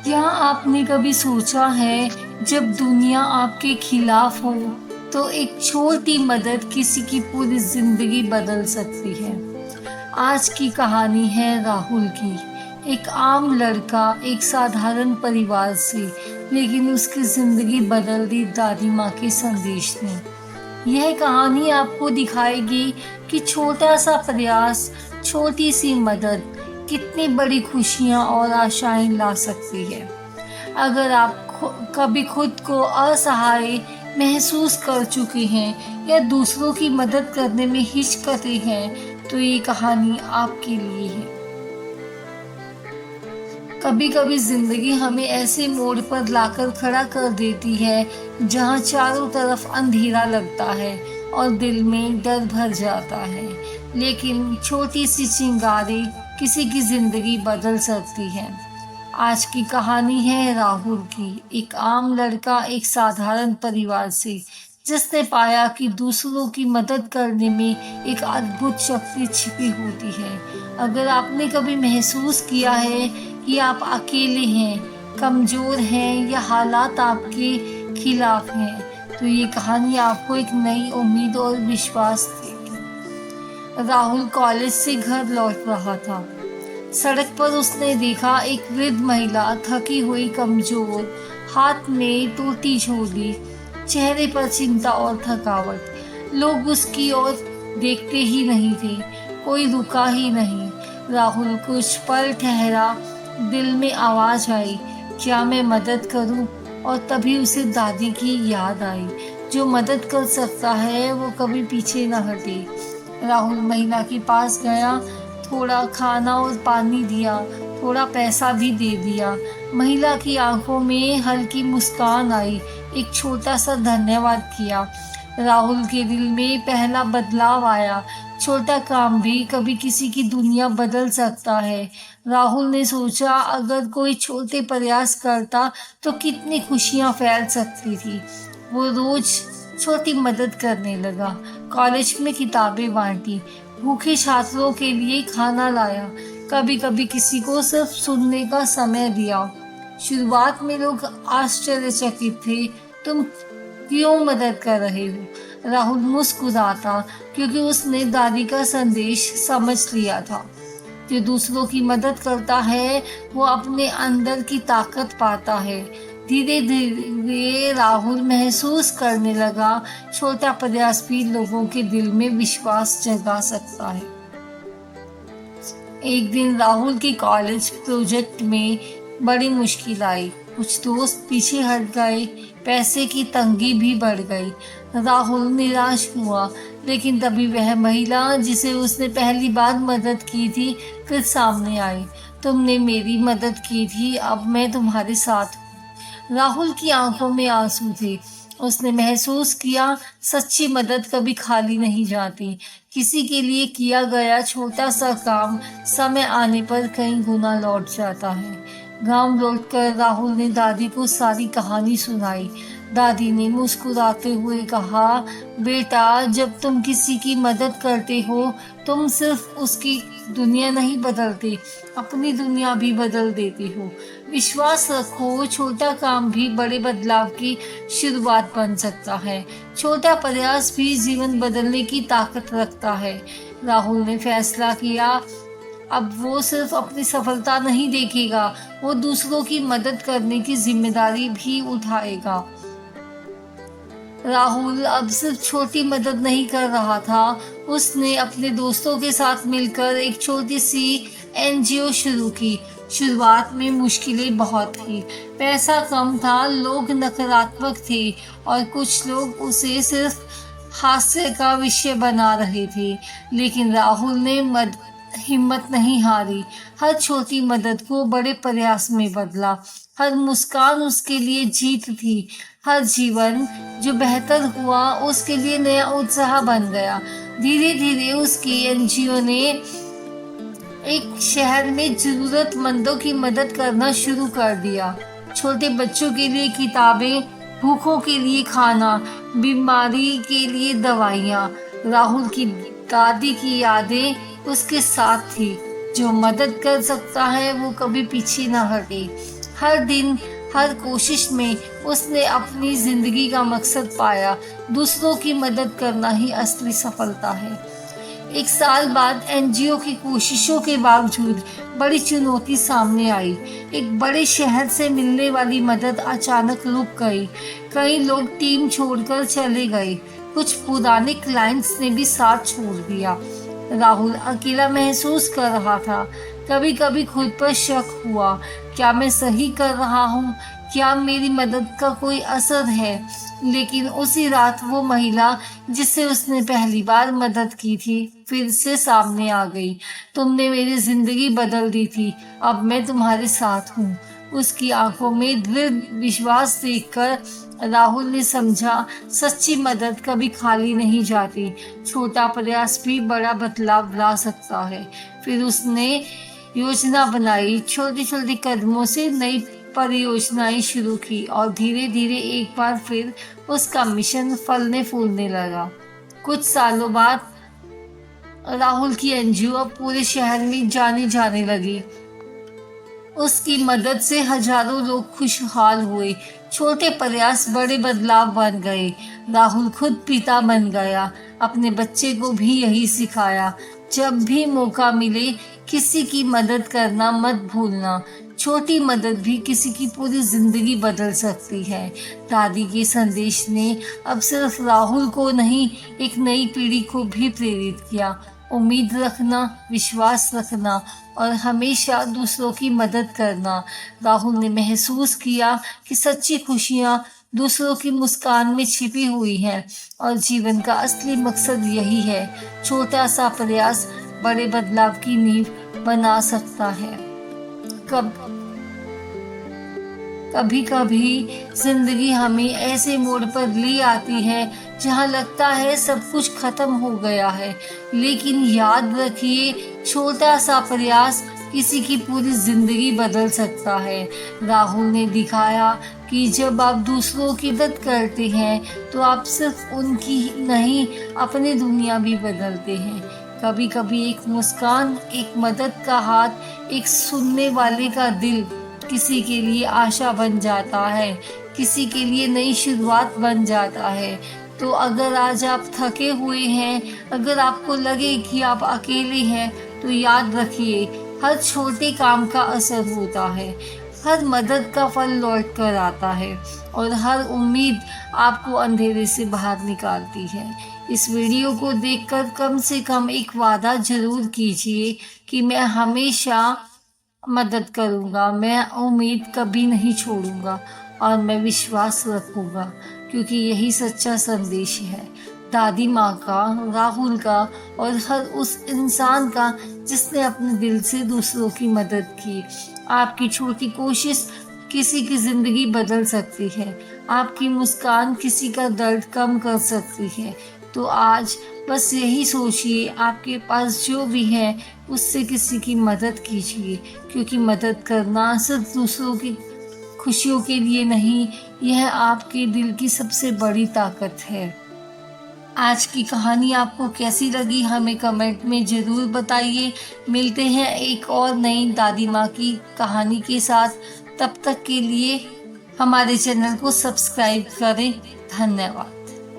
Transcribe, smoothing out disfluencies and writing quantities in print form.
क्या आपने कभी सोचा है, जब दुनिया आपके खिलाफ हो तो एक छोटी मदद किसी की पूरी जिंदगी बदल सकती है। आज की कहानी है राहुल की। एक आम लड़का, एक साधारण परिवार से, लेकिन उसकी जिंदगी बदल दी दादी माँ के संदेश ने। यह कहानी आपको दिखाएगी कि छोटा सा प्रयास, छोटी सी मदद कितनी बड़ी खुशियाँ और आशाएं ला सकती है। अगर आप कभी खुद को असहाय महसूस कर चुके हैं या दूसरों की मदद करने में हिचकते हैं, तो ये कहानी आपके लिए है। कभी कभी जिंदगी हमें ऐसे मोड़ पर लाकर खड़ा कर देती है जहाँ चारों तरफ अंधेरा लगता है और दिल में डर भर जाता है। लेकिन छोटी सी चिंगारी किसी की जिंदगी बदल सकती है। आज की कहानी है राहुल की, एक आम लड़का, एक साधारण परिवार से, जिसने पाया कि दूसरों की मदद करने में एक अद्भुत शक्ति छिपी होती है। अगर आपने कभी महसूस किया है कि आप अकेले हैं, कमजोर हैं या हालात आपके खिलाफ हैं, तो ये कहानी आपको एक नई उम्मीद और विश्वास देगी। राहुल कॉलेज से घर लौट रहा था। सड़क पर उसने देखा एक वृद्ध महिला, थकी हुई, कमजोर, हाथ में टूटी झोली, चेहरे पर चिंता और थकावट। लोग उसकी ओर देखते ही नहीं थे, कोई रुका ही नहीं। राहुल कुछ पल ठहरा, दिल में आवाज आई, क्या मैं मदद करूं? और तभी उसे दादी की याद आई, जो मदद कर सकता है वो कभी पीछे न हटे। राहुल महिला के पास गया, थोड़ा खाना और पानी दिया, थोड़ा पैसा भी दे दिया। महिला की आंखों में हल्की मुस्कान आई, एक छोटा सा धन्यवाद किया। राहुल के दिल में पहला बदलाव आया। छोटा काम भी कभी किसी की दुनिया बदल सकता है। राहुल ने सोचा, अगर कोई छोटे प्रयास करता तो कितनी खुशियां फैल सकती थी। वो रोज छोटी मदद करने लगा। कॉलेज में किताबें बांटी, भूखे छात्रों के लिए खाना लाया, कभी कभी किसी को सिर्फ सुनने का समय दिया। शुरुआत में लोग आश्चर्यचकित थे, तुम क्यों मदद कर रहे हो? राहुल मुस्कुराता, क्योंकि उसने दादी का संदेश समझ लिया था। जो दूसरों की मदद करता है वो अपने अंदर की ताकत पाता है। धीरे धीरे राहुल महसूस करने लगा, छोटा प्रयास भी लोगों के दिल में विश्वास जगा सकता है। एक दिन राहुल के कॉलेज प्रोजेक्ट में बड़ी मुश्किल आई। कुछ दोस्त पीछे हट गए, पैसे की तंगी भी बढ़ गई। राहुल निराश हुआ, लेकिन तभी वह महिला जिसे उसने पहली बार मदद की थी फिर सामने आई। तुमने मेरी मदद की थी, अब मैं तुम्हारे साथ हूँ। राहुल की आंखों में आंसू थे। उसने महसूस किया, सच्ची मदद कभी खाली नहीं जाती। किसी के लिए किया गया छोटा सा काम समय आने पर कई गुना लौट जाता है। गांव लौटकर राहुल ने दादी को सारी कहानी सुनाई। दादी ने मुस्कुराते हुए कहा, बेटा, जब तुम किसी की मदद करते हो, तुम सिर्फ उसकी दुनिया नहीं बदलते, अपनी दुनिया भी बदल देते हो। विश्वास रखो, छोटा काम भी बड़े बदलाव की शुरुआत बन सकता है। छोटा प्रयास भी जीवन बदलने की ताकत रखता है। राहुल ने फैसला किया, अब वो सिर्फ अपनी सफलता नहीं देखेगा, वो दूसरों की मदद करने की जिम्मेदारी भी उठाएगा। राहुल अब सिर्फ छोटी मदद नहीं कर रहा था, उसने अपने दोस्तों के साथ मिलकर एक छोटी सी एनजीओ शुरू की। शुरुआत में मुश्किलें बहुत थी, पैसा कम था, लोग नकारात्मक थे और कुछ लोग उसे सिर्फ हास्य का विषय बना रहे थे। लेकिन राहुल ने हिम्मत नहीं हारी। हर छोटी मदद को बड़े प्रयास में बदला। हर मुस्कान उसके लिए जीत थी। हर जीवन जो बेहतर हुआ उसके लिए नया उत्साह बन गया। धीरे धीरे उसकी एनजीओ ने एक शहर में जरूरतमंदों की मदद करना शुरू कर दिया। छोटे बच्चों के लिए किताबें, भूखों के लिए खाना, बीमारी के लिए दवाइयाँ। राहुल की दादी की यादें उसके साथ थी। जो मदद कर सकता है वो कभी पीछे न हटे। हर दिन हर कोशिश में उसने अपनी जिंदगी का मकसद पाया। दूसरों की मदद करना ही असली सफलता है। एक साल बाद एनजीओ की कोशिशों के बावजूद बड़ी चुनौती सामने आई। एक बड़े शहर से मिलने वाली मदद अचानक रुक गई। कई लोग टीम छोड़कर चले गए। कुछ पुराने क्लाइंट्स ने भी साथ छोड़ दिया। राहुल अकेला महसूस कर रहा था। कभी कभी खुद पर शक हुआ, क्या मैं सही कर रहा हूँ? क्या मेरी मदद का कोई असर है? लेकिन उसी रात वो महिला जिससे उसने पहली बार मदद की थी फिर से सामने आ गई। तुमने मेरी जिंदगी बदल दी थी, अब मैं तुम्हारे साथ हूँ। उसकी आंखों में दृढ़ विश्वास देखकर राहुल ने समझा, सच्ची मदद कभी खाली नहीं जाती। छोटा प्रयास भी बड़ा बदलाव ला सकता है। फिर उसने योजना बनाई, छोटे छोटे कदमों से नई परियोजनाएं शुरू की और धीरे धीरे एक बार फिर उसका मिशन फलने फूलने लगा। कुछ सालों बाद राहुल की एनजीओ अब पूरे शहर में जानी जाने लगी। उसकी मदद से हजारों लोग खुशहाल हुए। छोटे प्रयास बड़े बदलाव बन गए। राहुल खुद पिता बन गया। अपने बच्चे को भी यही सिखाया, जब भी मौका मिले किसी की मदद करना मत भूलना। छोटी मदद भी किसी की पूरी जिंदगी बदल सकती है। दादी के संदेश ने अब सिर्फ राहुल को नहीं, एक नई पीढ़ी को भी प्रेरित किया। उम्मीद रखना, विश्वास रखना और हमेशा दूसरों की मदद करना। राहुल ने महसूस किया कि सच्ची खुशियाँ दूसरों की मुस्कान में छिपी हुई हैं और जीवन का असली मकसद यही है। छोटा सा प्रयास बड़े बदलाव की नींव बना सकता है। कभी कभी जिंदगी हमें ऐसे मोड़ पर ले आती है जहाँ लगता है सब कुछ खत्म हो गया है, लेकिन याद रखिए, छोटा सा प्रयास किसी की पूरी जिंदगी बदल सकता है। राहुल ने दिखाया कि जब आप दूसरों की मदद करते हैं तो आप सिर्फ उनकी नहीं, अपनी दुनिया भी बदलते हैं। कभी कभी एक मुस्कान, एक मदद का हाथ, एक सुनने वाले का दिल किसी के लिए आशा बन जाता है, किसी के लिए नई शुरुआत बन जाता है। तो अगर आज आप थके हुए हैं, अगर आपको लगे कि आप अकेले हैं, तो याद रखिए, हर छोटे काम का असर होता है, हर मदद का फल लौट कर आता है और हर उम्मीद आपको अंधेरे से बाहर निकालती है। इस वीडियो को देखकर कम से कम एक वादा जरूर कीजिए कि मैं हमेशा मदद करूँगा, मैं उम्मीद कभी नहीं छोड़ूंगा और मैं विश्वास रखूँगा, क्योंकि यही सच्चा संदेश है दादी माँ का, राहुल का और हर उस इंसान का जिसने अपने दिल से दूसरों की मदद की। आपकी छोटी कोशिश किसी की जिंदगी बदल सकती है। आपकी मुस्कान किसी का दर्द कम कर सकती है। तो आज बस यही सोचिए, आपके पास जो भी है उससे किसी की मदद कीजिए, क्योंकि मदद करना सिर्फ दूसरों की खुशियों के लिए नहीं, यह आपके दिल की सबसे बड़ी ताकत है। आज की कहानी आपको कैसी लगी हमें कमेंट में ज़रूर बताइए। मिलते हैं एक और नई दादी माँ की कहानी के साथ। तब तक के लिए हमारे चैनल को सब्सक्राइब करें। धन्यवाद।